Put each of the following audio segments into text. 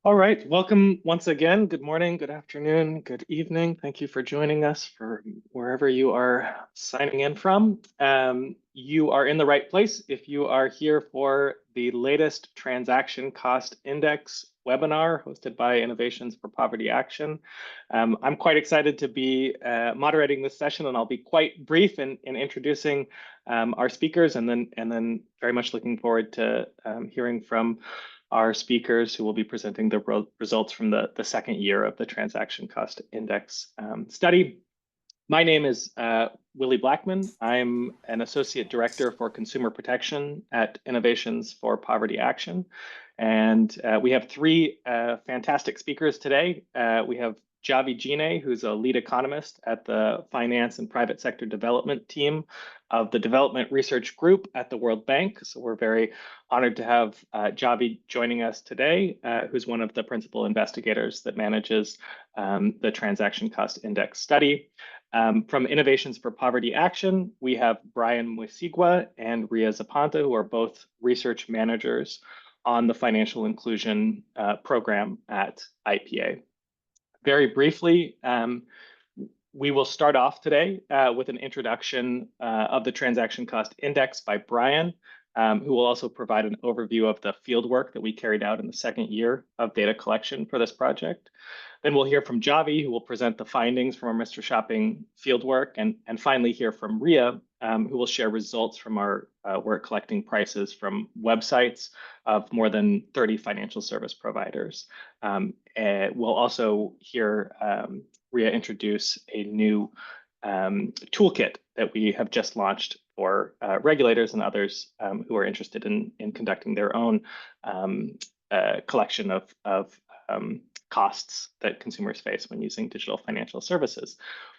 All right, welcome once again. Good morning, good afternoon, good evening. Thank you for joining us for wherever you are signing in from. You are in the right place if you are here for the latest Transaction Cost Index webinar hosted by Innovations for Poverty Action. I'm quite excited to be moderating this session, and I'll be quite brief in introducing our speakers, and then very much looking forward to hearing from our speakers who will be presenting the results from the second year of the Transaction Cost Index study. My name is Willie Blackman. I'm an Associate Director for Consumer Protection at Innovations for Poverty Action. And we have three fantastic speakers today. We have Javi Gine, who's a lead economist at the Finance and Private Sector Development team of the Development Research Group at the World Bank. So we're very honored to have Javi joining us today, who's one of the principal investigators that manages the Transaction Cost Index study. From Innovations for Poverty Action, we have Brian Mwesigwa and Ria Zapanta, who are both research managers on the financial inclusion program at IPA. Very briefly, we will start off today with an introduction of the Transaction Cost Index by Brian, who will also provide an overview of the fieldwork that we carried out in the second year of data collection for this project. Then we'll hear from Javi, who will present the findings from our Mr. Shopping fieldwork, and finally hear from Ria, who will share results from our work collecting prices from websites of more than 30 financial service providers. We'll also hear Ria introduce a new toolkit that we have just launched for regulators and others who are interested in conducting their own collection of costs that consumers face when using digital financial services.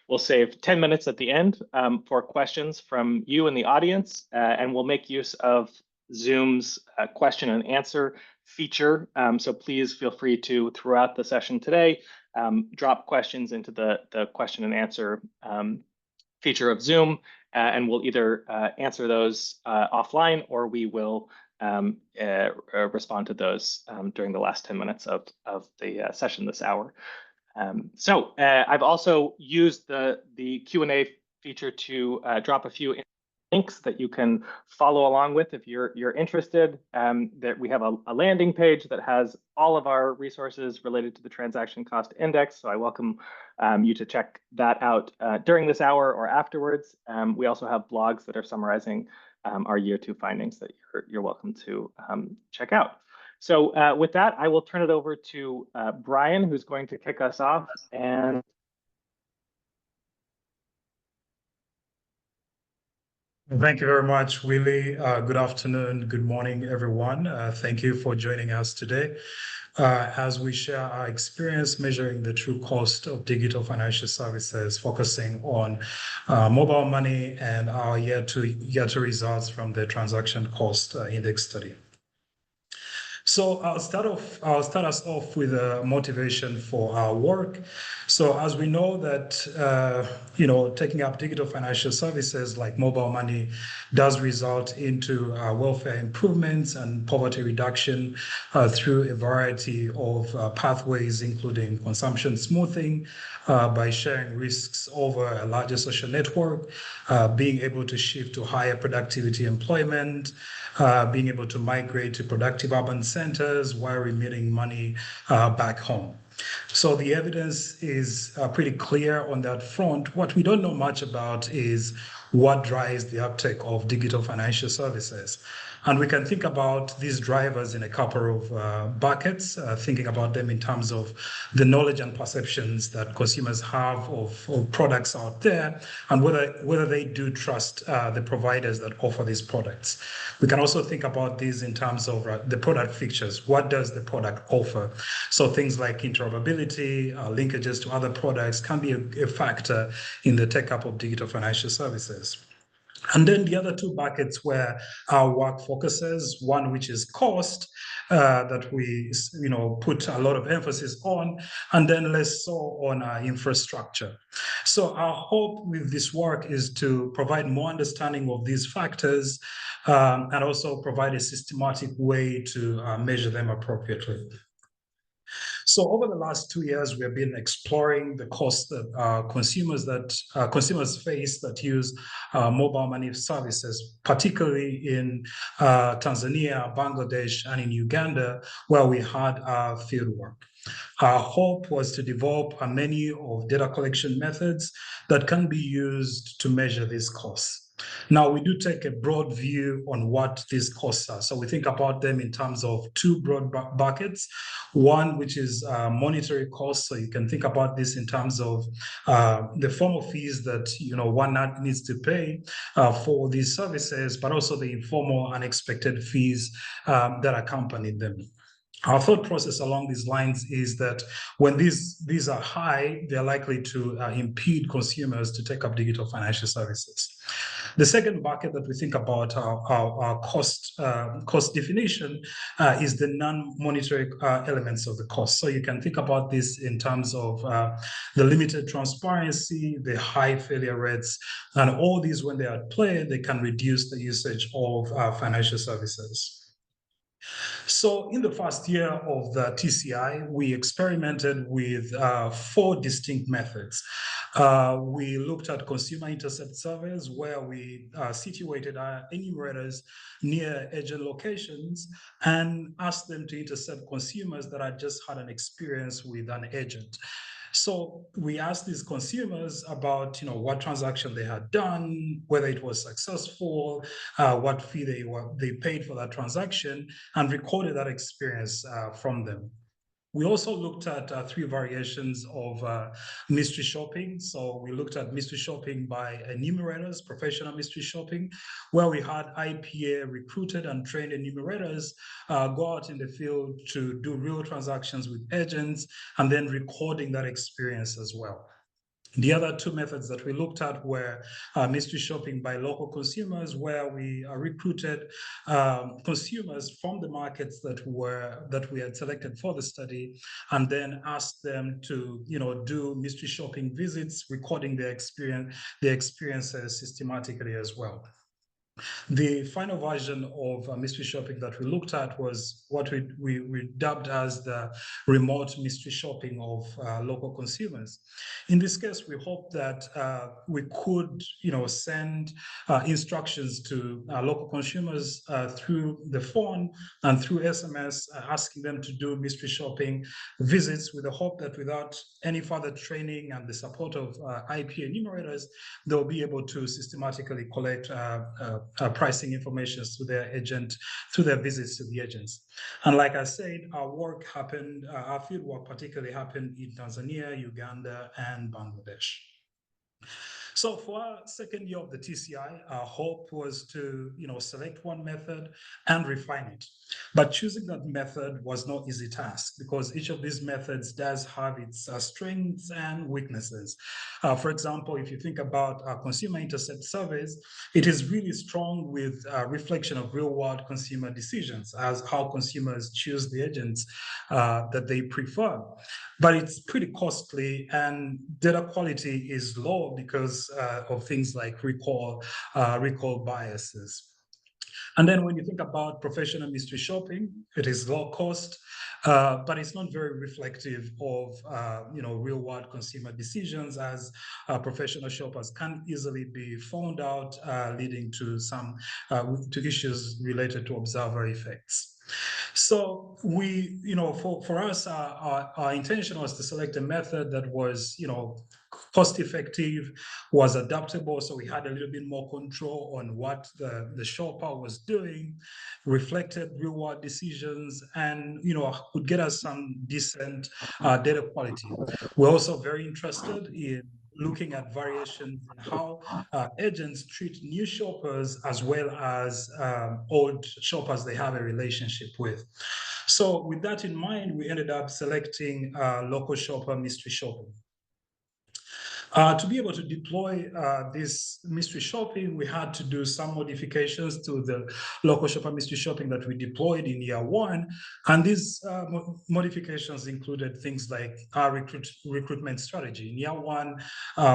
We'll save 10 minutes at the end for questions from you in the audience, and we'll make use of Zoom's question and answer feature. So please feel free to, throughout the session today, drop questions into the question and answer feature of Zoom, and we'll either answer those offline, or we will respond to those during the last 10 minutes of the session this hour. So I've also used the Q&A feature to drop a few links that you can follow along with if you're interested. That we have a landing page that has all of our resources related to the Transaction Cost Index. So I welcome you to check that out during this hour or afterwards. We also have blogs that are summarizing our year two findings that you're welcome to check out. So with that, I will turn it over to Brian, who's going to kick us off. And thank you very much, Willie. Good afternoon, good morning, everyone. Thank you for joining us today as we share our experience measuring the true cost of digital financial services, focusing on mobile money and our year two results from the Transaction Cost Index study. So I'll start us off with a motivation for our work. So as we know that, taking up digital financial services like mobile money does result into welfare improvements and poverty reduction through a variety of pathways, including consumption smoothing, by sharing risks over a larger social network, being able to shift to higher productivity employment, being able to migrate to productive urban centers while remitting money back home. So the evidence is pretty clear on that front. What we don't know much about is what drives the uptake of digital financial services. And we can think about these drivers in a couple of buckets, thinking about them in terms of the knowledge and perceptions that consumers have of products out there, and whether they do trust the providers that offer these products. We can also think about these in terms of the product features. What does the product offer? So things like interoperability, linkages to other products can be a factor in the take-up of digital financial services. And then the other two buckets where our work focuses, one which is cost, that we put a lot of emphasis on, and then less so on our infrastructure. So our hope with this work is to provide more understanding of these factors and also provide a systematic way to measure them appropriately. So over the last 2 years, we have been exploring the cost that consumers face that use mobile money services, particularly in Tanzania, Bangladesh, and in Uganda, where we had field work. Our hope was to develop a menu of data collection methods that can be used to measure these costs. Now, we do take a broad view on what these costs are. So we think about them in terms of two broad buckets. One, which is monetary costs. So you can think about this in terms of the formal fees that one needs to pay for these services, but also the informal unexpected fees that accompany them. Our thought process along these lines is that when these are high, they're likely to impede consumers to take up digital financial services. The second bucket that we think about our cost definition is the non-monetary elements of the cost. So you can think about this in terms of the limited transparency, the high failure rates, and all these, when they are at play, they can reduce the usage of financial services. So in the first year of the TCI, we experimented with 4 distinct methods. We looked at consumer intercept surveys where we situated our enumerators near agent locations and asked them to intercept consumers that had just had an experience with an agent. So we asked these consumers about, what transaction they had done, whether it was successful, what fee they paid for that transaction, and recorded that experience from them. We also looked at 3 variations of mystery shopping. So we looked at mystery shopping by enumerators, professional mystery shopping, where we had IPA recruited and trained enumerators go out in the field to do real transactions with agents and then recording that experience as well. The other 2 methods that we looked at were mystery shopping by local consumers, where we recruited consumers from the markets that we had selected for the study, and then asked them to do mystery shopping visits, recording their experiences systematically as well. The final version of mystery shopping that we looked at was what we dubbed as the remote mystery shopping of local consumers. In this case, we hope that we could, send instructions to local consumers through the phone and through SMS, asking them to do mystery shopping visits, with the hope that without any further training and the support of IP enumerators, they'll be able to systematically collect pricing information through their visits to the agents. And like I said, our field work particularly happened in Tanzania, Uganda, and Bangladesh. So for our second year of the TCI, our hope was to, select one method and refine it. But choosing that method was no easy task, because each of these methods does have its strengths and weaknesses. For example, if you think about consumer intercept surveys, it is really strong with reflection of real-world consumer decisions as how consumers choose the agents that they prefer. But it's pretty costly, and data quality is low because of things like recall biases. And then when you think about professional mystery shopping, it is low cost, but it's not very reflective of real-world consumer decisions, as professional shoppers can easily be found out, leading to to issues related to observer effects. So we, for us, our intention was to select a method that was, cost effective, was adaptable, so we had a little bit more control on what the shopper was doing, reflected real-world decisions, and could get us some decent data quality. We're also very interested in looking at variations in how agents treat new shoppers as well as old shoppers they have a relationship with. So with that in mind, we ended up selecting local shopper mystery shopping. To be able to deploy this mystery shopping, we had to do some modifications to the local shopper mystery shopping that we deployed in year one. And these modifications included things like our recruitment strategy. In year one,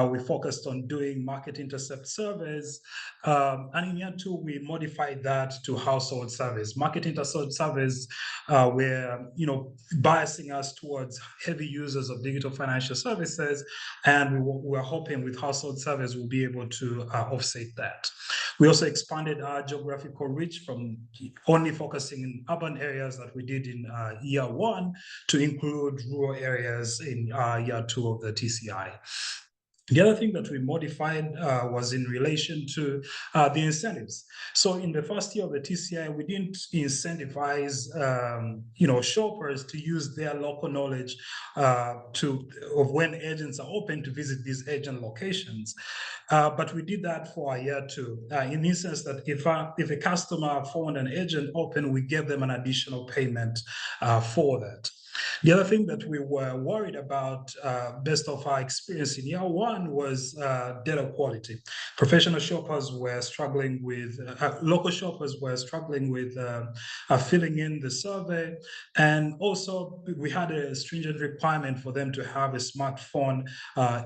we focused on doing market intercept surveys. And in year two, we modified that to household surveys. Market intercept surveys were, biasing us towards heavy users of digital financial services, and we're hoping with household surveys we'll be able to offset that. We also expanded our geographical reach from only focusing in urban areas that we did in year one to include rural areas in year two of the TCI. The other thing that we modified was in relation to the incentives. So in the first year of the TCI, we didn't incentivize, shoppers to use their local knowledge of when agents are open to visit these agent locations. But we did that for a year two. In the instance that if a customer found an agent open, we gave them an additional payment for that. The other thing that we were worried about, based off our experience in year one, was data quality. Professional shoppers were struggling with, local shoppers were struggling with filling in the survey. And also, we had a stringent requirement for them to have a smartphone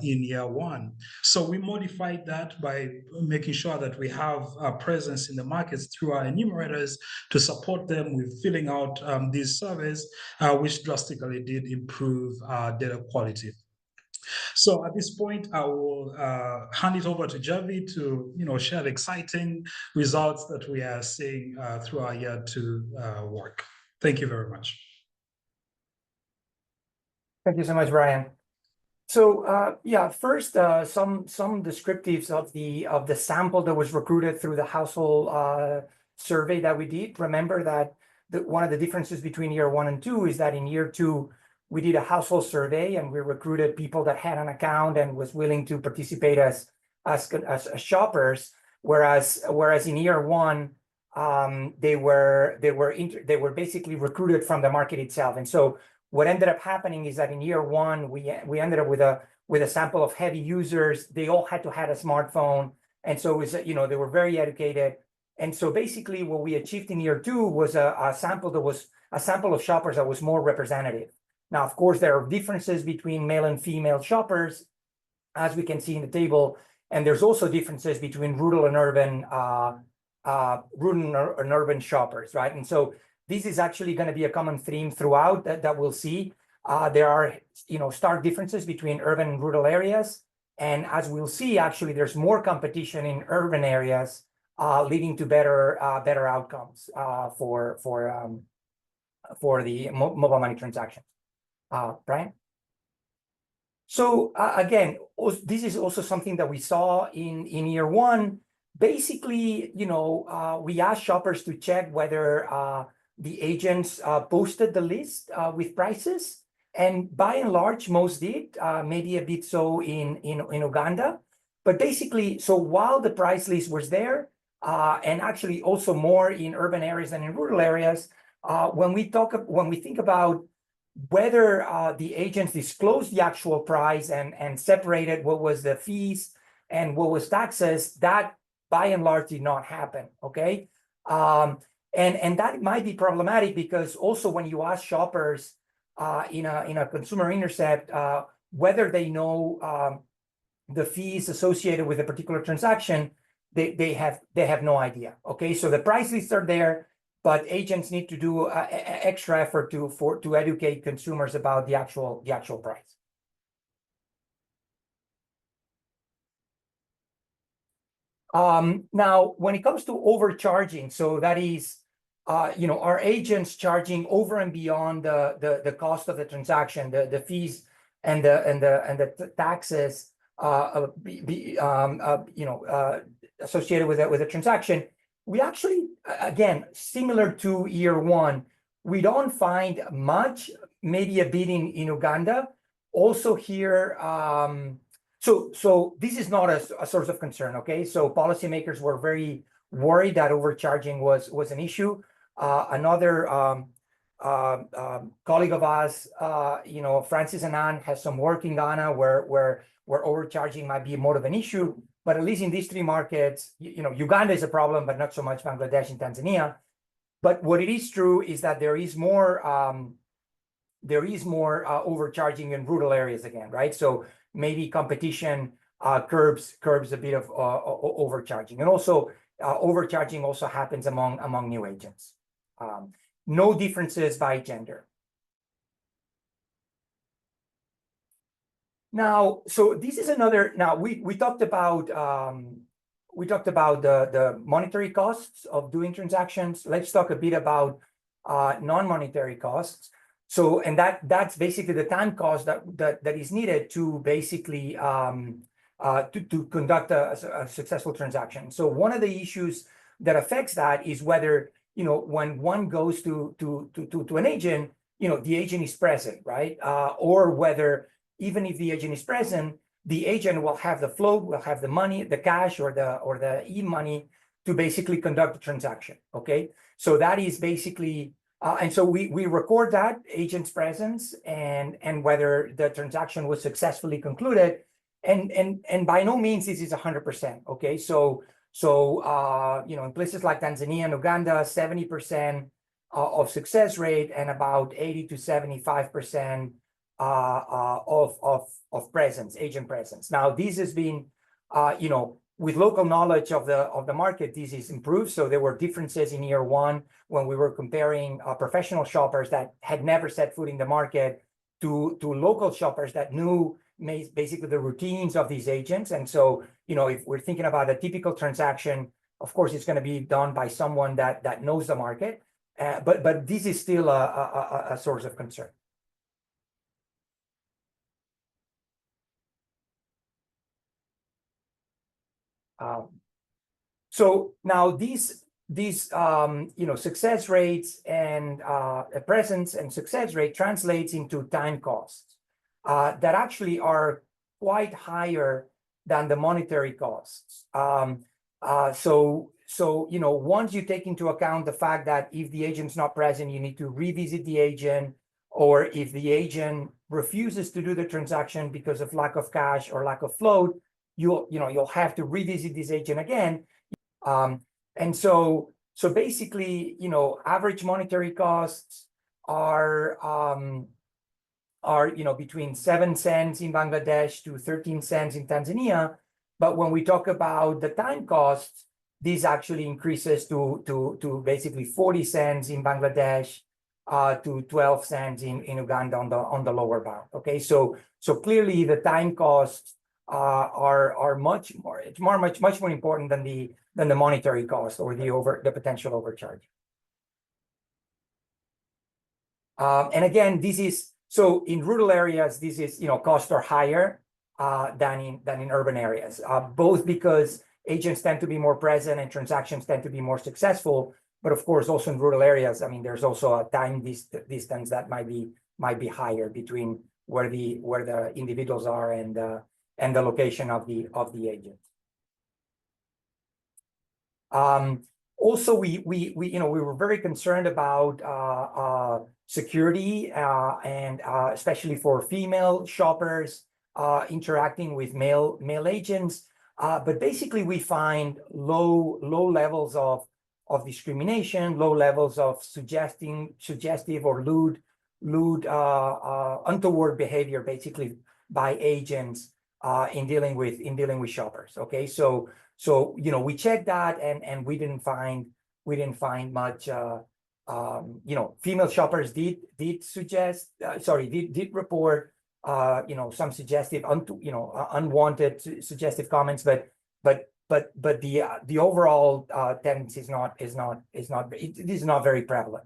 in year one. So we modified that by making sure that we have a presence in the markets through our enumerators to support them with filling out these surveys, which drastically did improve data quality. So at this point, I will hand it over to Javi to share the exciting results that we are seeing through our year two work. Thank you very much. Thank you so much, Brian. So first, some descriptives of the sample that was recruited through the household survey that we did. Remember that one of the differences between year one and two is that in year two, we did a household survey and we recruited people that had an account and was willing to participate as shoppers, whereas in year one, they were basically recruited from the market itself. And so what ended up happening is that in year one, we ended up with a sample of heavy users. They all had to have a smartphone, and so it was, they were very educated. And so basically what we achieved in year two was a sample of shoppers that was more representative. Now, of course, there are differences between male and female shoppers, as we can see in the table. And there's also differences between rural and urban shoppers, right? And so this is actually going to be a common theme throughout that we'll see. There are, stark differences between urban and rural areas. And as we'll see, actually, there's more competition in urban areas, leading to better outcomes for the mobile money transactions. Brian? So again, this is also something that we saw in year one. Basically, we asked shoppers to check whether the agents posted the list with prices. And by and large, most did, maybe a bit so in Uganda. But basically, so while the price list was there, and actually also more in urban areas than in rural areas, when we think about whether the agents disclosed the actual price and separated what was the fees and what was taxes, that by and large did not happen, okay? And that might be problematic because also when you ask shoppers in a consumer intercept whether they know the fees associated with a particular transaction, they have no idea, okay? So the price lists are there, but agents need to do extra effort to educate consumers about the actual price. Now, when it comes to overcharging, so that is, are agents charging over and beyond the cost of the transaction, the fees and the taxes, associated with the transaction? We actually, again, similar to year one, we don't find much, maybe a bit in Uganda. Also here, so this is not a source of concern, okay? So policymakers were very worried that overcharging was an issue. Another colleague of us, Francis Anand, has some work in Ghana where overcharging might be more of an issue. But at least in these three markets, Uganda is a problem, but not so much Bangladesh and Tanzania. But what it is true is that there is more overcharging in rural areas again, right? So maybe competition curbs a bit of overcharging, and also overcharging also happens among new agents. No differences by gender. Now, so this is another. Now we talked about the monetary costs of doing transactions. Let's talk a bit about non-monetary costs. So, and that's basically the time cost that is needed to basically to conduct a successful transaction. So one of the issues that affects that is whether, when one goes to an agent, the agent is present, right? Or whether even if the agent is present, the agent will have the float, will have the money, the cash or the e-money to basically conduct the transaction. Okay, so that is basically, and so we record that agent's presence and whether the transaction was successfully concluded, and by no means this is 100%. Okay, so in places like Tanzania and Uganda, 70% of success rate and about 80 to 75% of presence, agent presence. Now, this has been, with local knowledge of the market, this is improved. So there were differences in year one when we were comparing professional shoppers that had never set foot in the market to local shoppers that knew basically the routines of these agents. And so, if we're thinking about a typical transaction, of course, it's going to be done by someone that knows the market. But this is still a source of concern. So now these success rates and presence and success rate translates into time costs that actually are quite higher than the monetary costs. So once you take into account the fact that if the agent's not present, you need to revisit the agent, or if the agent refuses to do the transaction because of lack of cash or lack of float, you'll have to revisit this agent again. And so basically, average monetary costs are between 7 cents in Bangladesh to 13 cents in Tanzania. But when we talk about the time costs, this actually increases to basically 40 cents in Bangladesh to 12 cents in Uganda on the lower bound. Okay, so clearly the time costs are much more. It's much more important than the monetary cost or the potential overcharge. And again, this is so in rural areas. This is costs are higher than in urban areas, both because agents tend to be more present and transactions tend to be more successful. But of course, also in rural areas, I mean, there's also a time distance that might be higher between where the individuals are and the location of the agent. Also, we were very concerned about security and especially for female shoppers interacting with male agents. But basically, we find low levels of discrimination, low levels of suggestive or lewd untoward behavior, basically by agents in dealing with shoppers. Okay, so we checked that and we didn't find much. Female shoppers did report some suggestive unwanted suggestive comments, but the overall tendency is not very prevalent.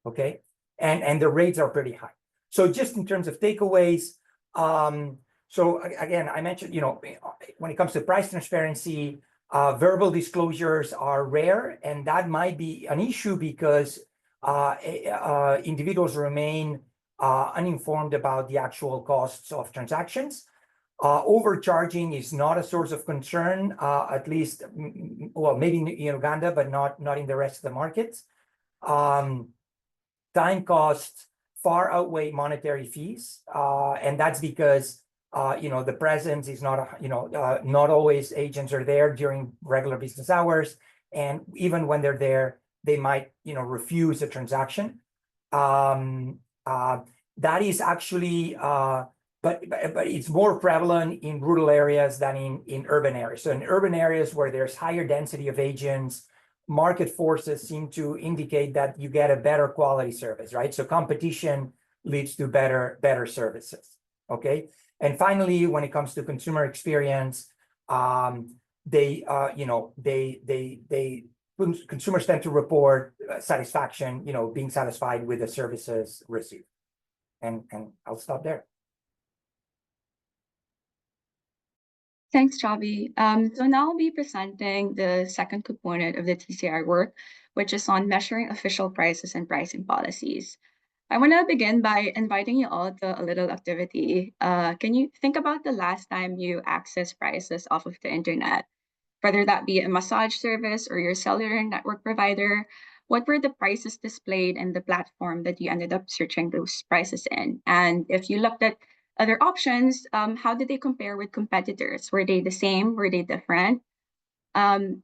Okay, and the rates are pretty high. So just in terms of takeaways, so again, I mentioned, when it comes to price transparency, verbal disclosures are rare, and that might be an issue because individuals remain uninformed about the actual costs of transactions. Overcharging is not a source of concern, at least, well, maybe in Uganda, but not in the rest of the markets. time costs far outweigh monetary fees, and that's because the presence is not not always agents are there during regular business hours, and even when they're there, they might refuse a transaction. That is actually but it's more prevalent in rural areas than in urban areas. So in urban areas where there's higher density of agents, market forces seem to indicate that you get a better quality service, right? So competition leads to better services. Okay. And finally, when it comes to consumer experience, consumers tend to report satisfaction, being satisfied with the services received. And I'll stop there. Thanks, Chavi. So now I'll be presenting the second component of the TCI work, which is on measuring official prices and pricing policies. I want to begin by inviting you all to a little activity. Can you think about the last time you accessed prices off of the internet, whether that be a massage service or your cellular network provider? What were the prices displayed in the platform that you ended up searching those prices in? And if you looked at other options, how did they compare with competitors? Were they the same? Were they different? And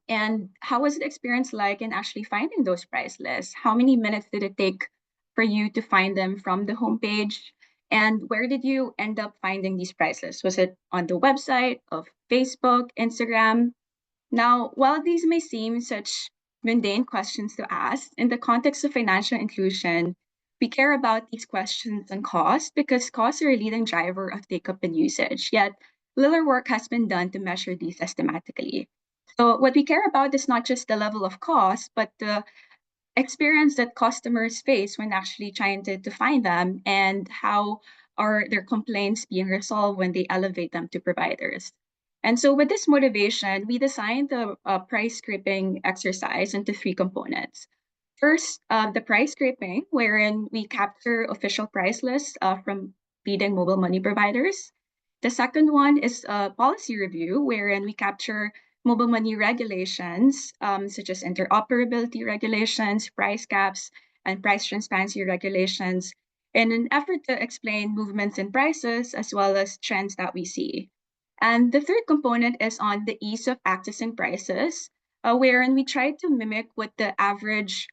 how was the experience like in actually finding those price lists? How many minutes did it take for you to find them from the homepage? And where did you end up finding these price lists? Was it on the website of Facebook, Instagram? Now, while these may seem such mundane questions to ask, in the context of financial inclusion, we care about these questions and cost because costs are a leading driver of take-up and usage, yet little work has been done to measure these systematically. So what we care about is not just the level of cost, but the experience that customers face when actually trying to find them, and how are their complaints being resolved when they elevate them to providers. And so with this motivation, we designed the price scraping exercise into 3 components. First, the price scraping, wherein we capture official price lists from leading mobile money providers. The second one is a policy review, wherein we capture mobile money regulations, such as interoperability regulations, price caps, and price transparency regulations, in an effort to explain movements in prices as well as trends that we see. And the third component is on the ease of accessing prices, wherein we try to mimic what the average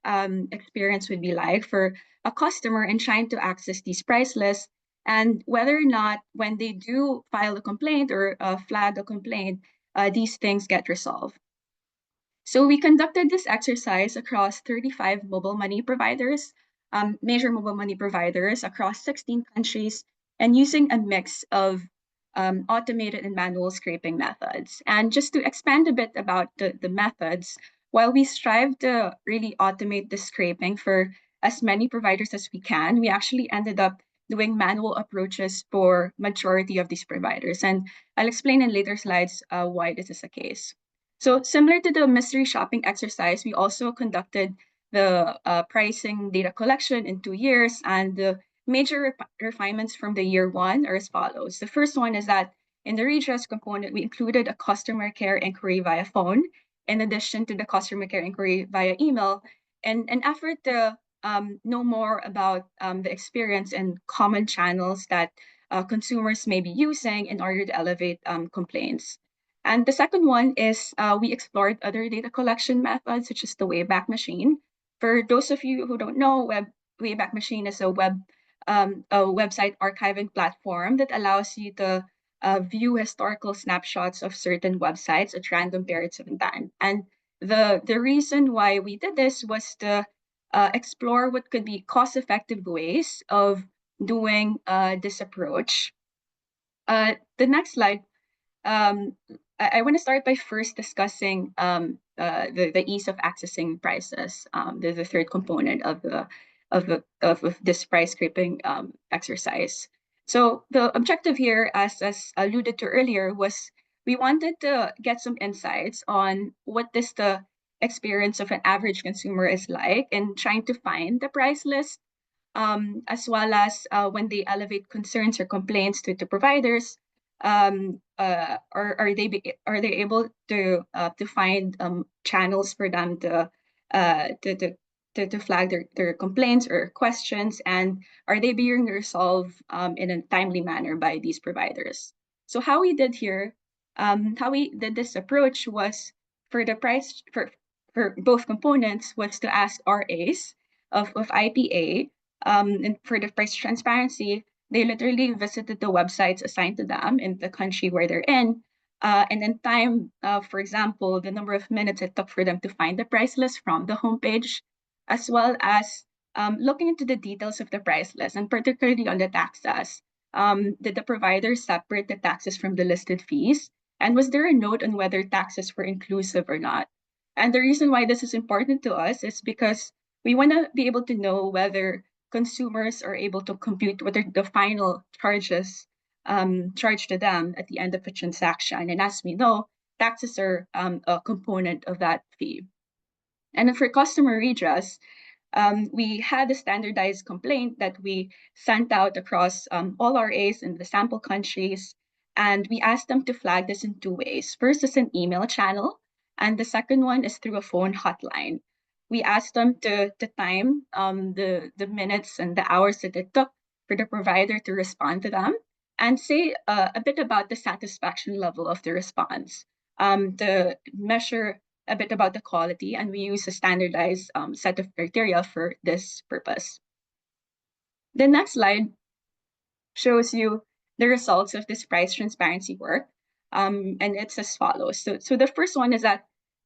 experience would be like for a customer in trying to access these price lists, and whether or not when they do file a complaint or flag a complaint, these things get resolved. So we conducted this exercise across 35 mobile money providers, major mobile money providers across 16 countries, and using a mix of automated and manual scraping methods. And just to expand a bit about the methods, while we strive to really automate the scraping for as many providers as we can, we actually ended up doing manual approaches for majority of these providers. And I'll explain in later slides why this is the case. So similar to the mystery shopping exercise, we also conducted the pricing data collection in 2 years, and the major refinements from the year 1 are as follows. The first one is that in the redress component, we included a customer care inquiry via phone, in addition to the customer care inquiry via email, in an effort to know more about the experience and common channels that consumers may be using in order to elevate complaints. And the second one is we explored other data collection methods, such as the Wayback Machine. For those of you who don't know, Wayback Machine is a website archiving platform that allows you to view historical snapshots of certain websites at random periods of time. And the reason why we did this was to explore what could be cost-effective ways of doing this approach. The next slide. I want to start by first discussing the ease of accessing prices, the third component of this price scraping exercise. So the objective here, as alluded to earlier, was we wanted to get some insights on what the experience of an average consumer is like in trying to find the price list, as well as when they elevate concerns or complaints to providers. Are they able to find channels for them to to flag their complaints or questions, and are they being resolved in a timely manner by these providers. So how we did this approach was for the price for both components was to ask RAs of IPA, and for the price transparency, they literally visited the websites assigned to them in the country where they're in, and then time, for example, the number of minutes it took for them to find the price list from the homepage, as well as looking into the details of the price list, and particularly on the taxes. Did the provider separate the taxes from the listed fees? And was there a note on whether taxes were inclusive or not? And the reason why this is important to us is because we want to be able to know whether consumers are able to compute what are the final charges charged to them at the end of a transaction. And as we know, taxes are a component of that fee. And then for customer redress, we had a standardized complaint that we sent out across all RAs in the sample countries. And we asked them to flag this in two ways. First is an email channel, and the second one is through a phone hotline. We asked them to time the minutes and the hours that it took for the provider to respond to them, and say a bit about the satisfaction level of the response, to measure a bit about the quality, and we use a standardized set of criteria for this purpose. The next slide shows you the results of this price transparency work, and it's as follows. So the first one is that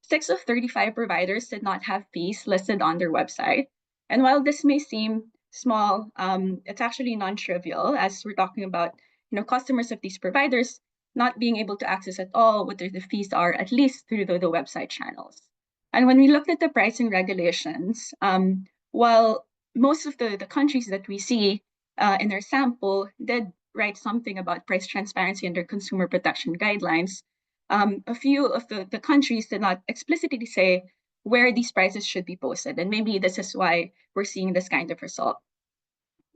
6 of 35 providers did not have fees listed on their website. And while this may seem small, it's actually non-trivial, as we're talking about customers of these providers not being able to access at all what the fees are, at least through the website channels. And when we looked at the pricing regulations, while most of the countries that we see in our sample did write something about price transparency under consumer protection guidelines, a few of the countries did not explicitly say where these prices should be posted. And maybe this is why we're seeing this kind of result.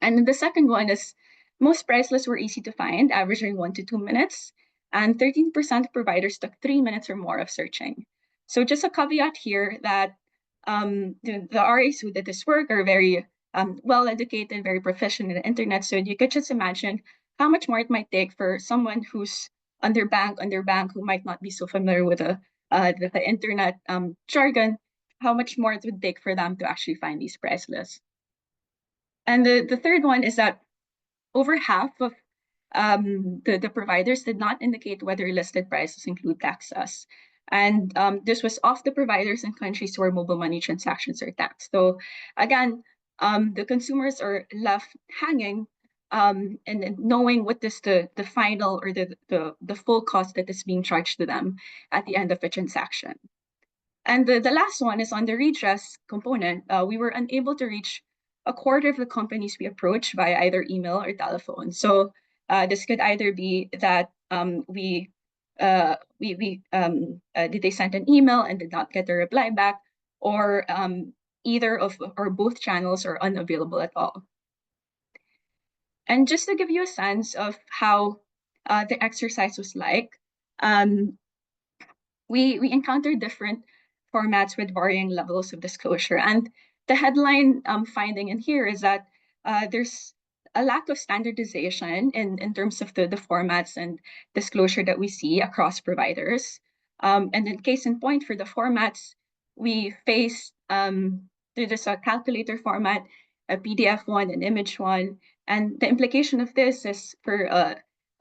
And the second one is most price lists were easy to find, averaging 1 to 2 minutes, and 13% of providers took 3 minutes or more of searching. So just a caveat here that the RAs who did this work are very well-educated, very proficient in the internet. So you could just imagine how much more it might take for someone who's underbanked who might not be so familiar with the internet jargon, how much more it would take for them to actually find these price lists. And the third one is that over half of the providers did not indicate whether listed prices include taxes. And this was of the providers in countries where mobile money transactions are taxed. So again, the consumers are left hanging and knowing what is the final or the full cost that is being charged to them at the end of a transaction. And the last one is on the redress component. We were unable to reach a quarter of the companies we approached via either email or telephone. So this could either be that did they send an email and did not get a reply back, or either of or both channels are unavailable at all. And just to give you a sense of how the exercise was like, we encountered different formats with varying levels of disclosure. And the headline finding in here is that there's a lack of standardization in terms of the formats and disclosure that we see across providers. And in case in point for the formats, we face there's a calculator format, a PDF one, an image one. And the implication of this is for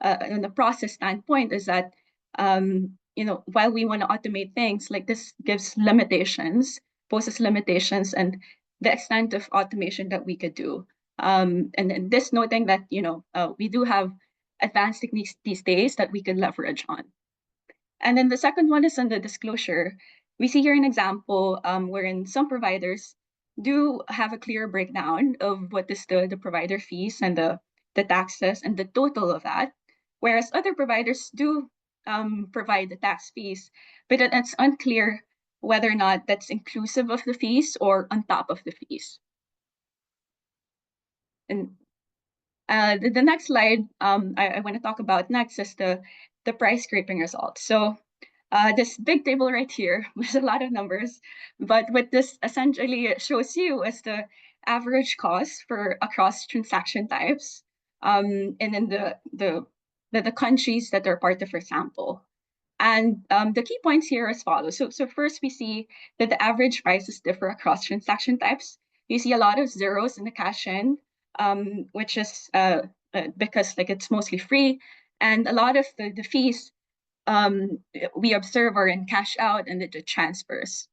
on the process standpoint is that while we want to automate things, like this gives limitations, poses limitations, and the extent of automation that we could do. And this noting that we do have advanced techniques these days that we can leverage on. And then the second one is on the disclosure. We see here an example wherein some providers do have a clear breakdown of what is the provider fees and the taxes and the total of that, whereas other providers do provide the tax fees, but it's unclear whether or not that's inclusive of the fees or on top of the fees. And the next slide I want to talk about next is the price scraping results. So This big table right here, there's a lot of numbers, but what this essentially shows you is the average cost for across transaction types, and then the countries that are part of our sample. And the key points here are as follows. So first we see that the average prices differ across transaction types. You see a lot of zeros in the cash-in, which is because like it's mostly free, and a lot of the fees we observe are in cash out and the transfers.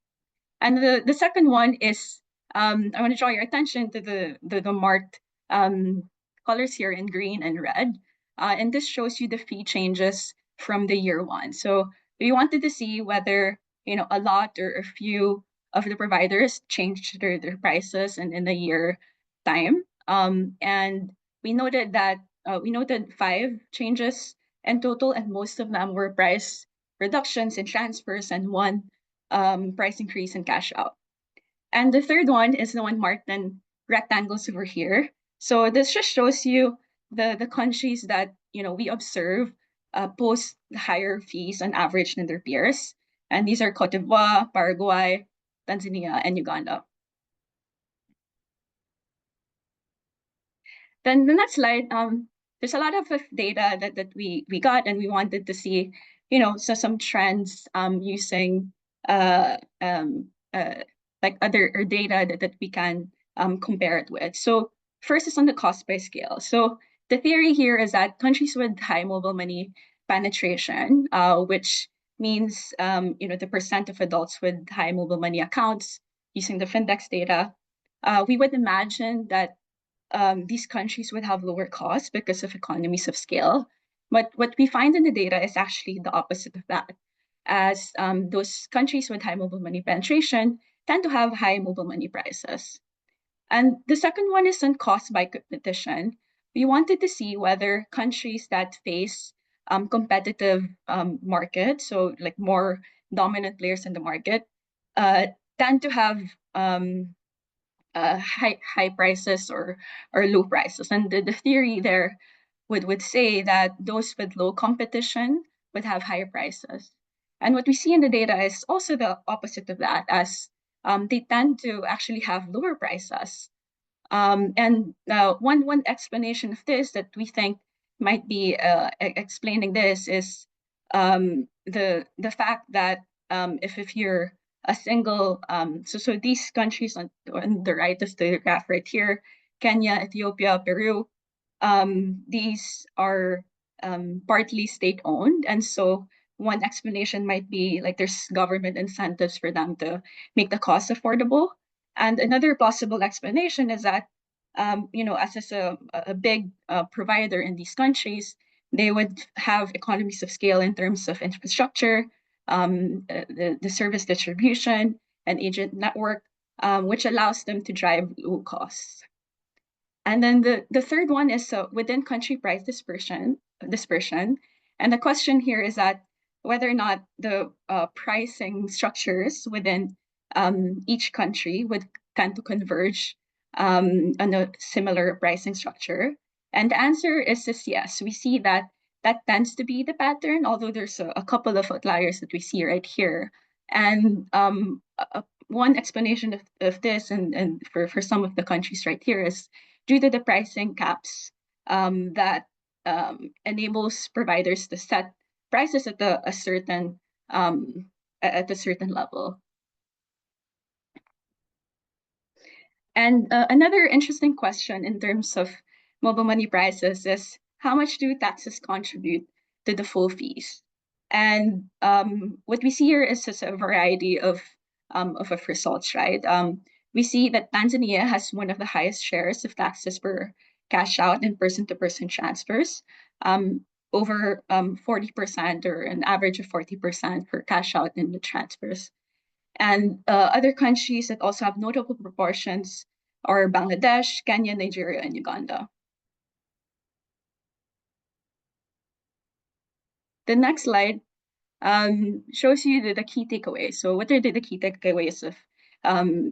And the second one is I want to draw your attention to the marked colors here in green and red. And this shows you the fee changes from the year one. So we wanted to see whether a lot or a few of the providers changed their prices in a year time. And we noted that we noted 5 changes in total, and most of them were price reductions in transfers and 1 price increase in cash out. And the third one is the one marked in rectangles over here. So this just shows you the countries that we observe post higher fees on average than their peers. And these are Cote d'Ivoire, Paraguay, Tanzania, and Uganda. Then the next slide, there's a lot of data that we got, and we wanted to see, so some trends using like other data that we can compare it with. So first is on the cost by scale. So the theory here is that countries with high mobile money penetration, which means the percent of adults with high mobile money accounts using the Findex data, we would imagine that these countries would have lower costs because of economies of scale. But what we find in the data is actually the opposite of that, as those countries with high mobile money penetration tend to have high mobile money prices. And the second one is on cost by competition. We wanted to see whether countries that face competitive markets, so like more dominant players in the market, tend to have high prices or low prices. And the theory there would say that those with low competition would have higher prices. And what we see in the data is also the opposite of that, as they tend to actually have lower prices. And one explanation of this that we think might be explaining this is the fact that if you're a single, so these countries on the right of the graph right here, Kenya, Ethiopia, Peru, these are partly state-owned, and so one explanation might be like there's government incentives for them to make the cost affordable. And another possible explanation is that, as a big provider in these countries, they would have economies of scale in terms of infrastructure, the service distribution, and agent network, which allows them to drive low costs. And then the third one is within country price dispersion. And the question here is that whether or not the pricing structures within each country would tend to converge on a similar pricing structure. And the answer is yes. We see that tends to be the pattern, although there's a couple of outliers that we see right here. And one explanation of this and for some of the countries right here is due to the pricing caps that enables providers to set prices at a certain level. And another interesting question in terms of mobile money prices is how much do taxes contribute to the full fees? And what we see here is just a variety of results, right? We see that Tanzania has one of the highest shares of taxes per cash out and person-to-person transfers, over 40% or an average of 40% for cash out in the transfers. And other countries that also have notable proportions are Bangladesh, Kenya, Nigeria, and Uganda. The next slide shows you the key takeaways. So what are the key takeaways of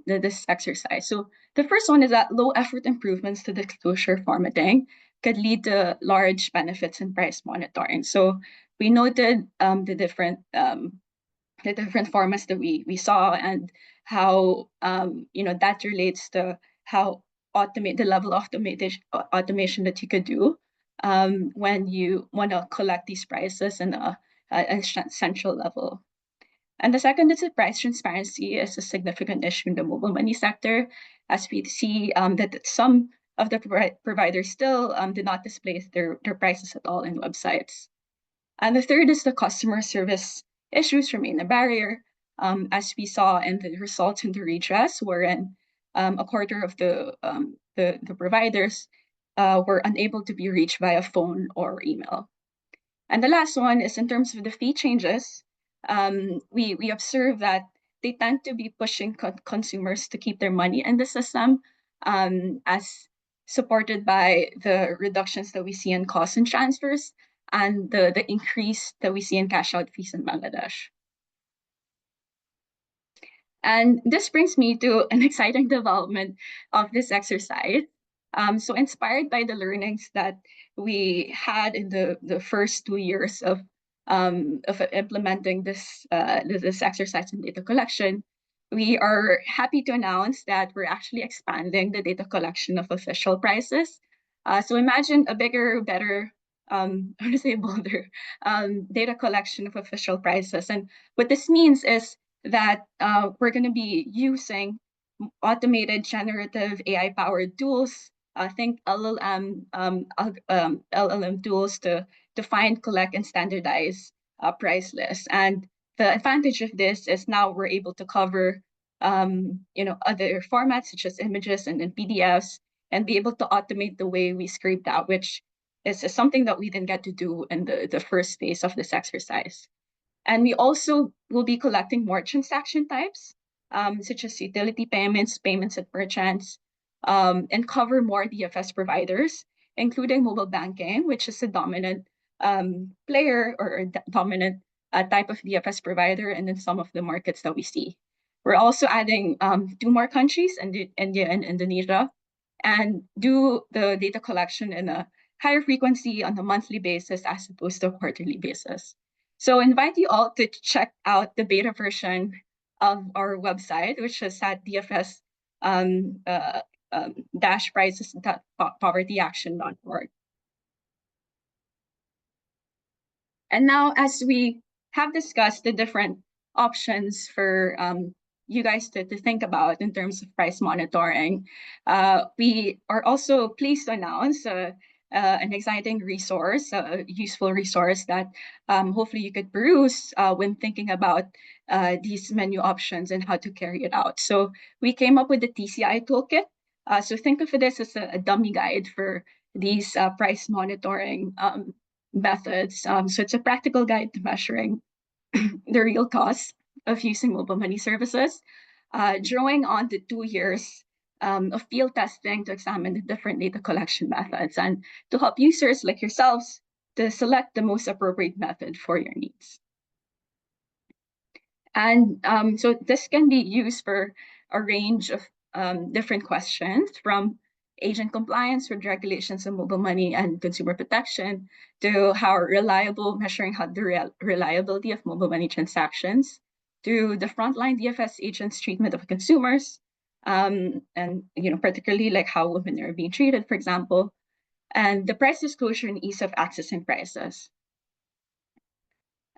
this exercise? So the first one is that low effort improvements to disclosure formatting could lead to large benefits in price monitoring. So we noted the different the different formats that we saw, and how that relates to how the level of automation that you could do when you want to collect these prices in a central level. And the second is that price transparency is a significant issue in the mobile money sector, as we see that some of the providers still do not display their prices at all in websites. And the third is the customer service issues remain a barrier, as we saw in the results in the redress, wherein a quarter of the providers were unable to be reached via phone or email. And the last one is in terms of the fee changes. We observe that they tend to be pushing consumers to keep their money in the system, as supported by the reductions that we see in costs and transfers, and the increase that we see in cash out fees in Bangladesh. And this brings me to an exciting development of this exercise. So inspired by the learnings that we had in the first 2 years of implementing this exercise in data collection, we are happy to announce that we're actually expanding the data collection of official prices. So imagine a bigger, better, I want to say bolder, data collection of official prices. And what this means is that we're going to be using automated generative AI-powered tools. Think LLM tools to find, collect, and standardize price lists. And the advantage of this is now we're able to cover other formats such as images and PDFs, and be able to automate the way we scrape that, which is something that we didn't get to do in the first phase of this exercise. And we also will be collecting more transaction types, such as utility payments, payments at merchants, and cover more DFS providers, including mobile banking, which is a dominant player or dominant type of DFS provider, and in some of the markets that we see. We're also adding 2 more countries, India and Indonesia, and do the data collection in a higher frequency on a monthly basis as opposed to a quarterly basis. So I invite you all to check out the beta version of our website, which is at dfs-prices.povertyaction.org. And now, as we have discussed the different options for you guys to think about in terms of price monitoring, we are also pleased to announce an exciting resource, a useful resource that hopefully you could peruse when thinking about these menu options and how to carry it out. So we came up with the TCI toolkit. So think of this as a dummy guide for these price monitoring methods. So it's a practical guide to measuring the real cost of using mobile money services, drawing on the 2 years of field testing to examine the different data collection methods and to help users like yourselves to select the most appropriate method for your needs. And so this can be used for a range of different questions, from agent compliance with regulations on mobile money and consumer protection, to measuring the reliability of mobile money transactions, to the frontline DFS agents' treatment of consumers, and particularly like how women are being treated, for example, and the price disclosure and ease of accessing prices.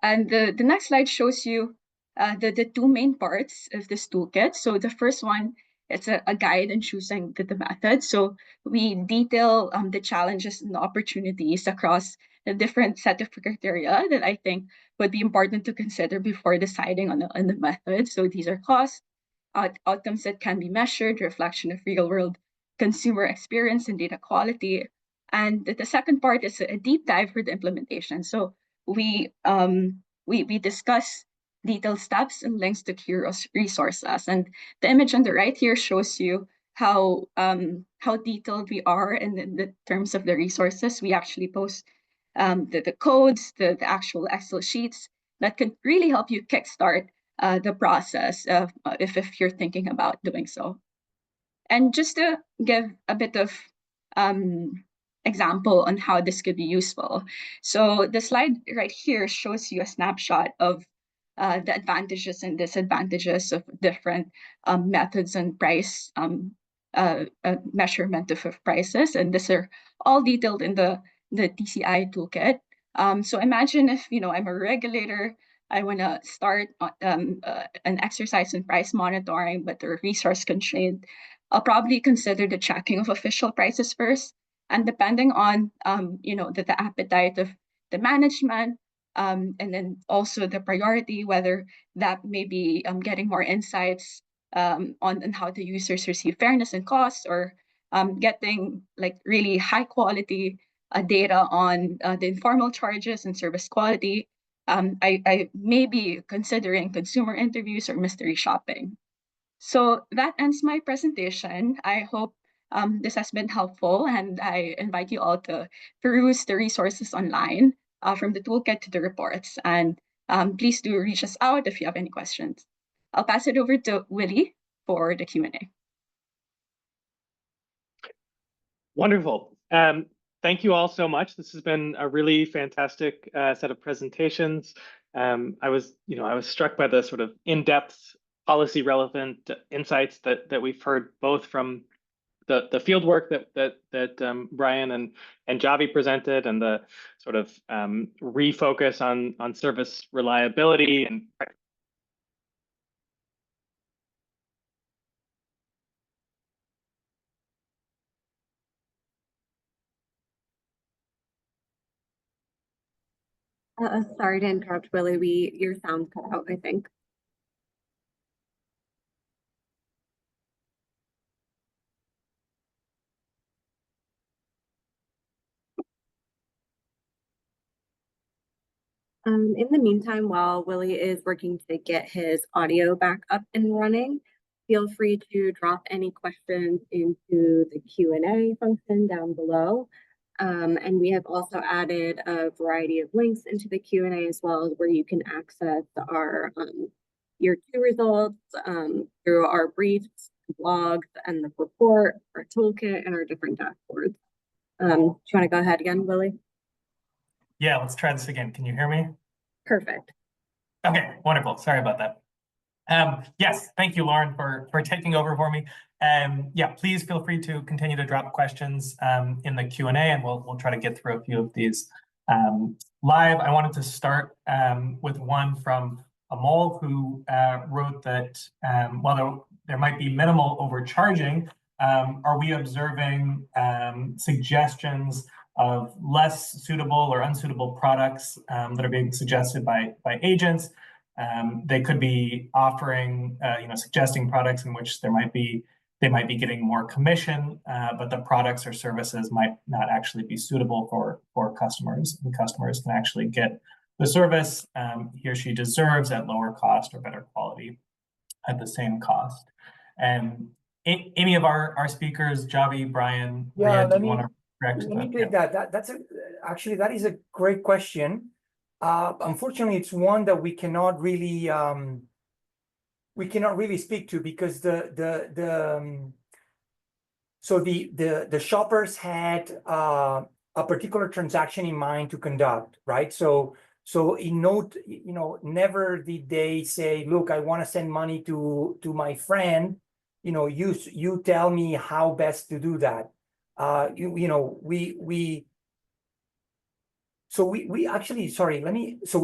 And the next slide shows you the 2 main parts of this toolkit. So the first one, it's a guide in choosing the method. So we detail the challenges and the opportunities across the different set of criteria that I think would be important to consider before deciding on the method. So these are costs, outcomes that can be measured, reflection of real-world consumer experience and data quality. And the second part is a deep dive for the implementation. So we discuss detailed steps and links to key resources. And the image on the right here shows you how detailed we are in the terms of the resources. We actually post the codes, the actual Excel sheets that can really help you kickstart the process if you're thinking about doing so. And just to give a bit of example on how this could be useful. So the slide right here shows you a snapshot of the advantages and disadvantages of different methods and price measurement of prices. And these are all detailed in the TCI toolkit. So imagine if, I'm a regulator, I want to start an exercise in price monitoring, but they're resource constrained. I'll probably consider the tracking of official prices first. And depending on, the appetite of the management, and then also the priority, whether that may be getting more insights on how the users receive fairness and costs, or getting like really high quality data on the informal charges and service quality. I may be considering consumer interviews or mystery shopping. So that ends my presentation. I hope this has been helpful, and I invite you all to peruse the resources online, from the toolkit to the reports. And please do reach us out if you have any questions. I'll pass it over to Willie for the Q&A. Wonderful. Thank you all so much. This has been a really fantastic set of presentations. I was struck by the sort of in-depth policy relevant insights that we've heard both from the field work that Brian and Javi presented, and the sort of refocus on service reliability and sorry to interrupt, Willie. Your sound cut out, I think. In the meantime, while Willie is working to get his audio back up and running, feel free to drop any questions into the Q&A function down below. And we have also added a variety of links into the Q&A as well, where you can access our year 2 results through our briefs, blogs, and the report, our toolkit, and our different dashboards. Do you want to go ahead again, Willie? Yeah, let's try this again. Can you hear me? Perfect. Okay, wonderful. Sorry about that. Yes, thank you, Lauren, for taking over for me. Yeah, please feel free to continue to drop questions in the Q&A, and we'll try to get through a few of these live. I wanted to start with one from Amol, who wrote that while there might be minimal overcharging, are we observing suggestions of less suitable or unsuitable products that are being suggested by agents? They could be offering, suggesting products in which they might be getting more commission, but the products or services might not actually be suitable for customers, and customers can actually get the service he or she deserves at lower cost or better quality at the same cost. And any of our speakers, Javi, Brian, Maria, do you want to correct that? Let me take that. Actually, that is a great question. Unfortunately, it's one that we cannot really speak to, because the shoppers had a particular transaction in mind to conduct, right? So in note, never did they say, look, I want to send money to my friend, you tell me how best to do that. We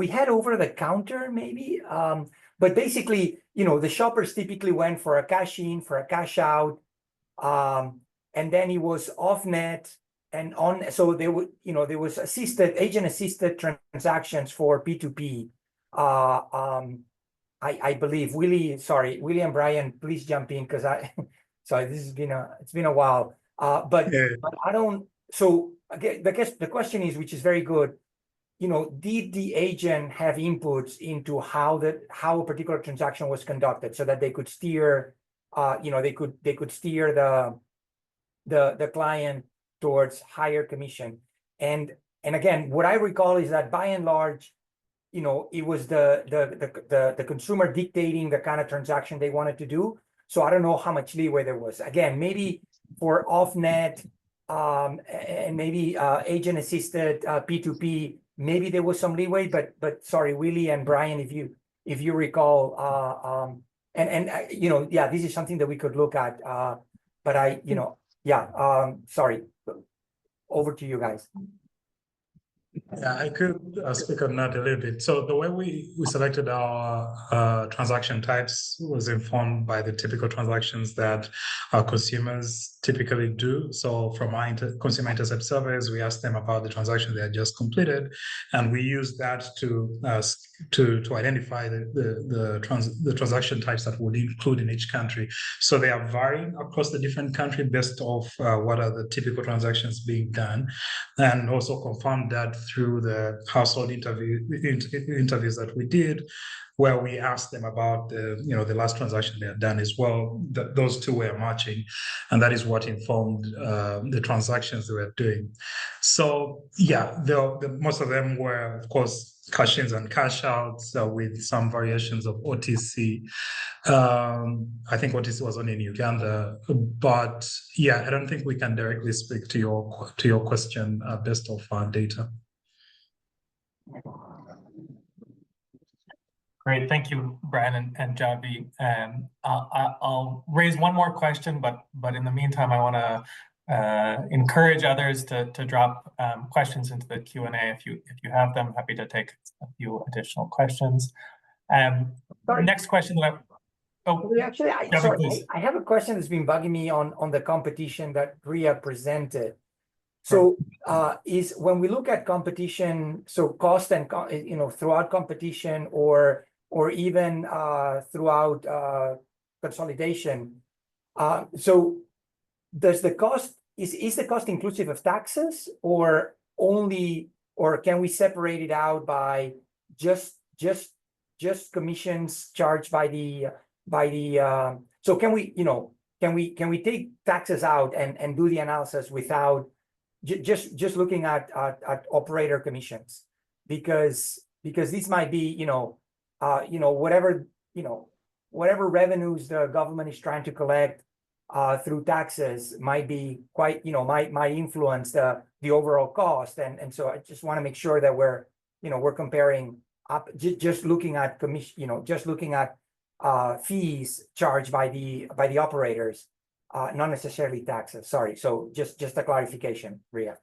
had over the counter maybe, but basically, the shoppers typically went for a cash in, for a cash out, and then it was off net and on. So there was agent assisted transactions for P2P. I believe Willie and Brian, please jump in, because sorry, it's been a while. But I don't. So again, the question is, which is very good. Did the agent have inputs into how a particular transaction was conducted, so that they could steer, they could steer the client towards higher commission? And again, what I recall is that by and large, it was the consumer dictating the kind of transaction they wanted to do. So I don't know how much leeway there was. Again, maybe for off net, and maybe agent assisted P2P, maybe there was some leeway, but sorry, Willie and Brian, if if you recall, you know, yeah, this is something that we could look at. But you know, yeah, sorry. Over to you guys. Yeah, I could speak on that a little bit. So the way we selected our transaction types was informed by the typical transactions that our consumers typically do. So from our consumer intercept surveys, we asked them about the transaction they had just completed, and we used that to identify the transaction types that would include in each country. So they are varying across the different country based off what are the typical transactions being done, and also confirmed that through the household interviews that we did, where we asked them about the last transaction they had done as well. Those two were matching, and that is what informed the transactions they were doing. So yeah, most of them were, of course, cash-ins and cash-outs with some variations of OTC. I think OTC was only in Uganda, but yeah, I don't think we can directly speak to your question based off our data. Great, thank you, Brian and Javi. I'll raise one more question, but in the meantime, I want to encourage others to drop questions into the Q&A if you have them. Happy to take a few additional questions. Next question that Actually, I have a question that's been bugging me on the competition that Ria presented. So is when we look at competition, so cost and throughout competition or even throughout consolidation. So does the cost is the cost inclusive of taxes or can we separate it out by just commissions charged by the so can we take taxes out and do the analysis without just looking at operator commissions, because these might be whatever revenues the government is trying to collect through taxes might be quite might influence the overall cost, and so I just want to make sure that we're comparing up just looking at commission just looking at fees charged by the operators. Not necessarily taxes. Sorry. So just a clarification, Ria.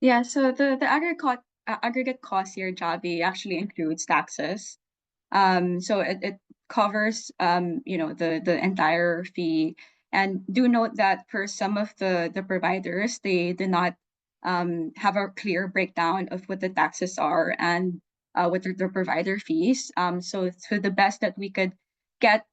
Yeah. So the aggregate cost here, Javi, actually includes taxes. So it covers the entire fee. And do note that for some of the providers, they do not have a clear breakdown of what the taxes are and what are the provider fees. So the best that we could get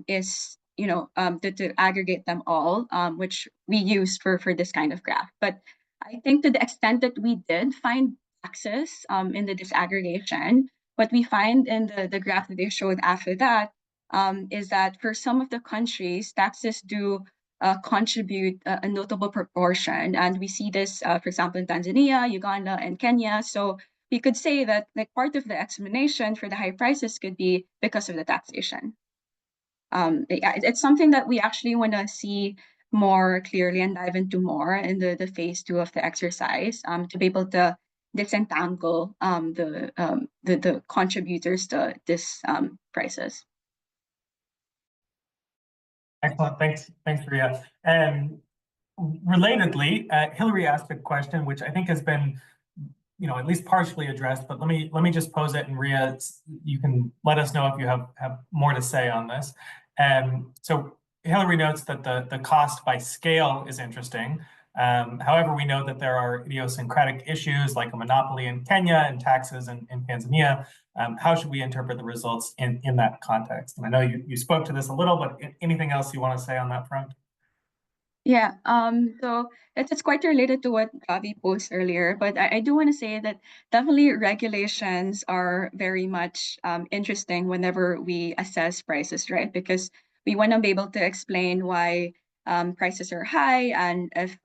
is to aggregate them all, which we use for this kind of graph. But I think to the extent that we did find taxes in the disaggregation, what we find in the graph that they showed after that is that for some of the countries, taxes do contribute a notable proportion. And we see this, for example, in Tanzania, Uganda, and Kenya. So we could say that part of the explanation for the high prices could be because of the taxation. It's something that we actually want to see more clearly and dive into more in the phase 2 of the exercise to be able to disentangle the contributors to this prices. Excellent, thanks, Ria. Relatedly, Hillary asked a question which I think has been at least partially addressed, but let me just pose it, and Ria, you can let us know if you have more to say on this. So Hillary notes that the cost by scale is interesting. However, we know that there are idiosyncratic issues like a monopoly in Kenya and taxes in Tanzania. How should we interpret the results in that context? And I know you spoke to this a little, but anything else you want to say on that front? Yeah, so it's quite related to what Javi posed earlier, but I do want to say that definitely regulations are very much interesting whenever we assess prices, right? Because we want to be able to explain why prices are high and if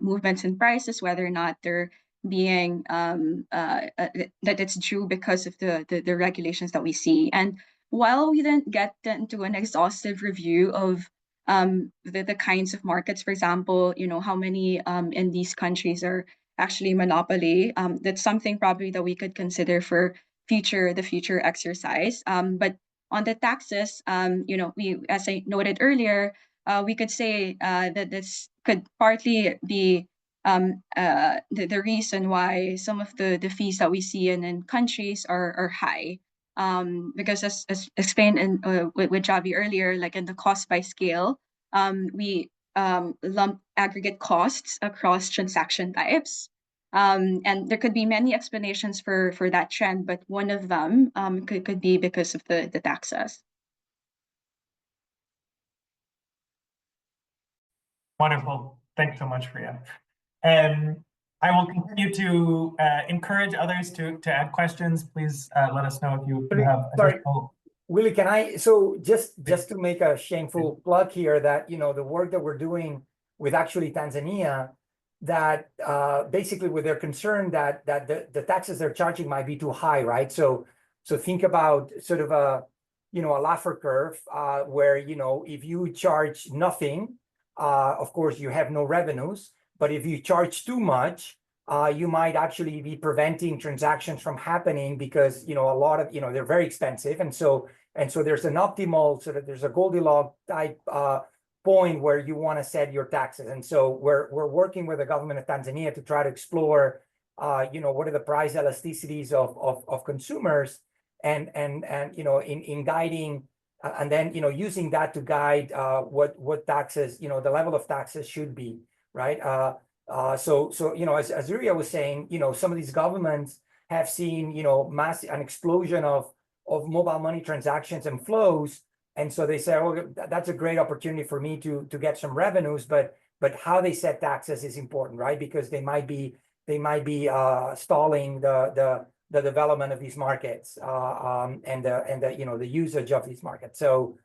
movements in prices, whether or not they're being that it's due because of the regulations that we see. And while we didn't get into an exhaustive review of the kinds of markets, for example, how many in these countries are actually monopoly. That's something probably that we could consider for the future exercise. But On the taxes, we, as I noted earlier, we could say that this could partly be the reason why some of the fees that we see in countries are high. Because as explained with Javi earlier, like in the cost by scale, we lump aggregate costs across transaction types. And there could be many explanations for that trend, but one of them could be because of the taxes. Wonderful. Thanks so much, Ria. I will continue to encourage others to add questions. Please let us know if you have additional. Willie, can I, so just to make a shameful plug here that, the work that we're doing with actually Tanzania, that basically with their concern that the taxes they're charging might be too high, right? So think about sort of a Laffer curve where, if you charge nothing, of course you have no revenues, but if you charge too much, you might actually be preventing transactions from happening because, a lot of, they're very expensive. And so there's an optimal sort of, there's a Goldilocks type point where you want to set your taxes. And so we're working with the government of Tanzania to try to explore, what are the price elasticities of consumers and in guiding and then, using that to guide what taxes, the level of taxes should be, right? So as Ria was saying, some of these governments have seen, an explosion of mobile money transactions and flows. And so they say, oh, that's a great opportunity for me to get some revenues, but how they set taxes is important, right? Because they might be stalling the development of these markets and the usage of these markets. So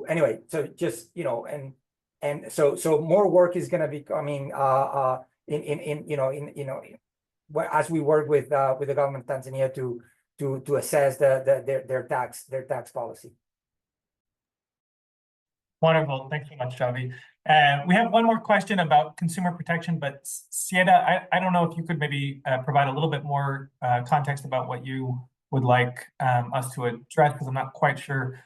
anyway, so just and so more work is going to be coming as we work with the government of Tanzania to assess their tax policy. Wonderful. Thanks so much, Javi. We have one more question about consumer protection, but Sieda, I don't know if you could maybe provide a little bit more context about what you would like us to address, because I'm not quite sure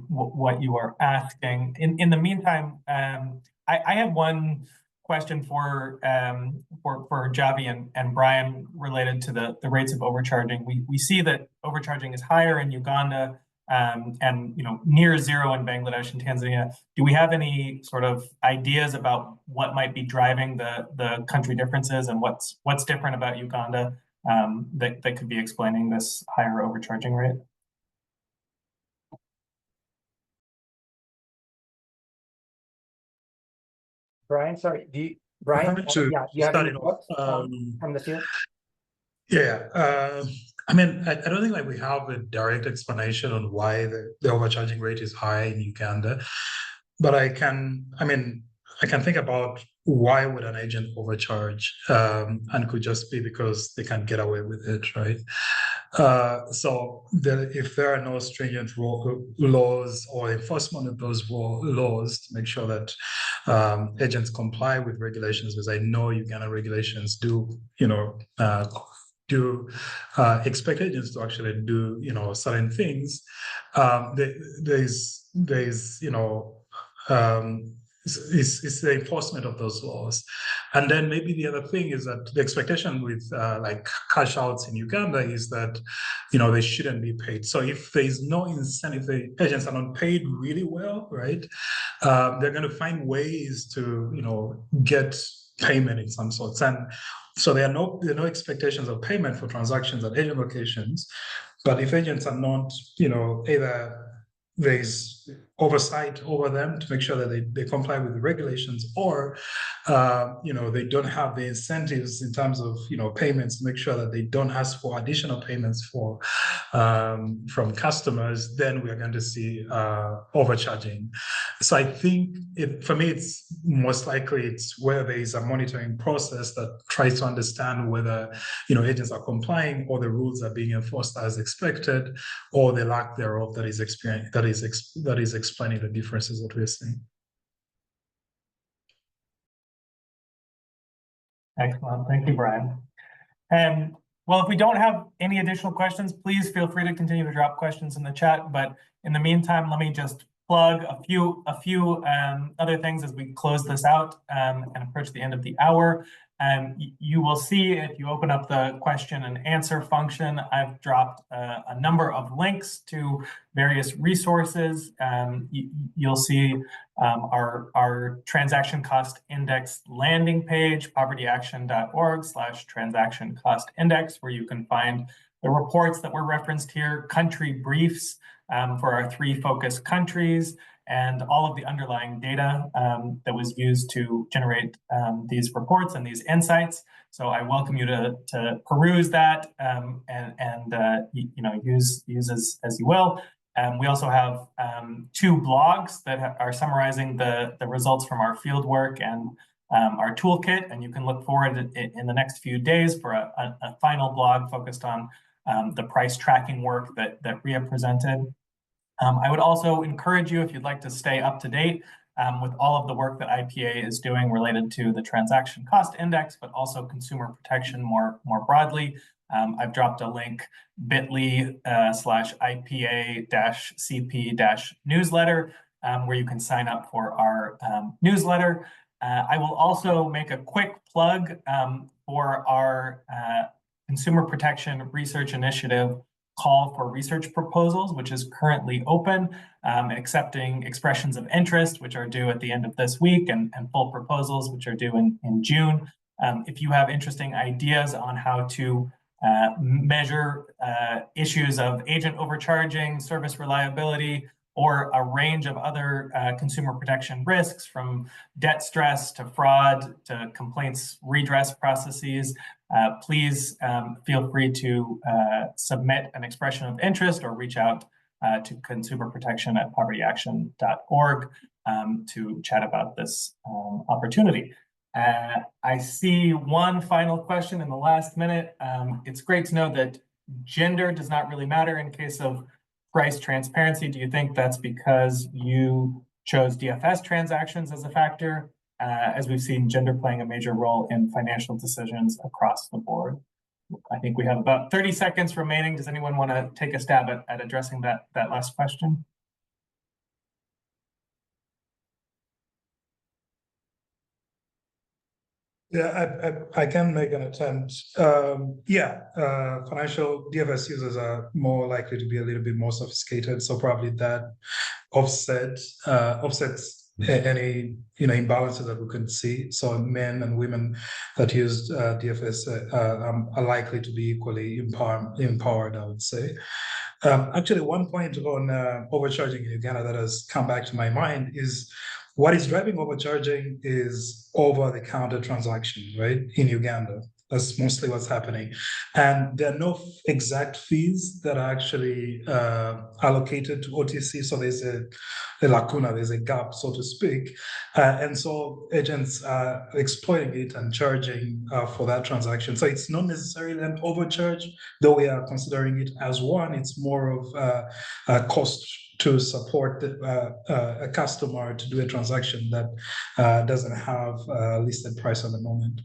what you are asking. In the meantime, I have one question for Javi and Brian related to the rates of overcharging. We see that overcharging is higher in Uganda and near zero in Bangladesh and Tanzania. Do we have any sort of ideas about what might be driving the country differences and what's different about Uganda that could be explaining this higher overcharging rate? Brian, sorry, Brian? Yeah, you have any thoughts from the field? Yeah, I mean, I don't think we have a direct explanation on why the overcharging rate is high in Uganda, but I can think about why would an agent overcharge, and could just be because they can get away with it, right? So if there are no stringent laws or enforcement of those laws to make sure that agents comply with regulations, because I know Uganda regulations do expect agents to actually do certain things. It's the enforcement of those laws. And then maybe the other thing is that the expectation with like cash outs in Uganda is that they shouldn't be paid. So if there's no incentive, the agents are not paid really well, right? They're going to find ways to get payment in some sorts. And so there are no expectations of payment for transactions at agent locations. But if agents are not, either there's oversight over them to make sure that they comply with the regulations, or they don't have the incentives in terms of payments to make sure that they don't ask for additional payments from customers, then we are going to see overcharging. So I think for me, it's most likely it's where there is a monitoring process that tries to understand whether agents are complying or the rules are being enforced as expected, or the lack thereof that is explaining the differences that we're seeing. Excellent. Thank you, Brian. Well, if we don't have any additional questions, please feel free to continue to drop questions in the chat. But in the meantime, let me just plug a few other things as we close this out and approach the end of the hour. You will see if you open up the question and answer function, I've dropped a number of links to various resources. You'll see our transaction cost index landing page, povertyaction.org/transaction cost index, where you can find the reports that were referenced here, country briefs for our 3 focus countries, and all of the underlying data that was used to generate these reports and these insights. So I welcome you to peruse that and use as you will. We also have 2 blogs that are summarizing the results from our fieldwork and our toolkit, and you can look forward in the next few days for a final blog focused on the price tracking work that Ria presented. I would also encourage you, if you'd like to stay up to date with all of the work that IPA is doing related to the transaction cost index, but also consumer protection more broadly. I've dropped a link, bit.ly/IPA-CP-newsletter, where you can sign up for our newsletter. I will also make a quick plug for our Consumer Protection Research Initiative call for research proposals, which is currently open, accepting expressions of interest, which are due at the end of this week, and full proposals, which are due in June. If you have interesting ideas on how to measure issues of agent overcharging, service reliability, or a range of other consumer protection risks, from debt stress to fraud to complaints redress processes, please feel free to submit an expression of interest or reach out to consumerprotection@povertyaction.org to chat about this opportunity. I see one final question in the last minute. It's great to know that gender does not really matter in case of price transparency. Do you think that's because you chose DFS transactions as a factor? As we've seen gender playing a major role in financial decisions across the board. I think we have about 30 seconds remaining. Does anyone want to take a stab at addressing that last question? Yeah, I can make an attempt. Financial DFS users are more likely to be a little bit more sophisticated, so probably that offsets any imbalances that we could see. So men and women that use DFS are likely to be equally empowered, I would say. Actually, one point on overcharging in Uganda that has come back to my mind is what is driving overcharging is over-the-counter transactions, right, in Uganda. That's mostly what's happening. And there are no exact fees that are actually allocated to OTC. So there's a lacuna, there's a gap, so to speak. And so agents are exploiting it and charging for that transaction. So it's not necessarily an overcharge, though we are considering it as one. It's more of a cost to support a customer to do a transaction that doesn't have a listed price at the moment.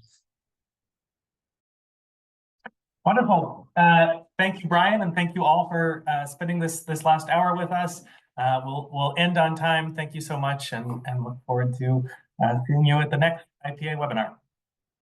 Wonderful. Thank you, Brian, and thank you all for spending this last hour with us. We'll end on time. Thank you so much, and look forward to seeing you at the next IPA webinar.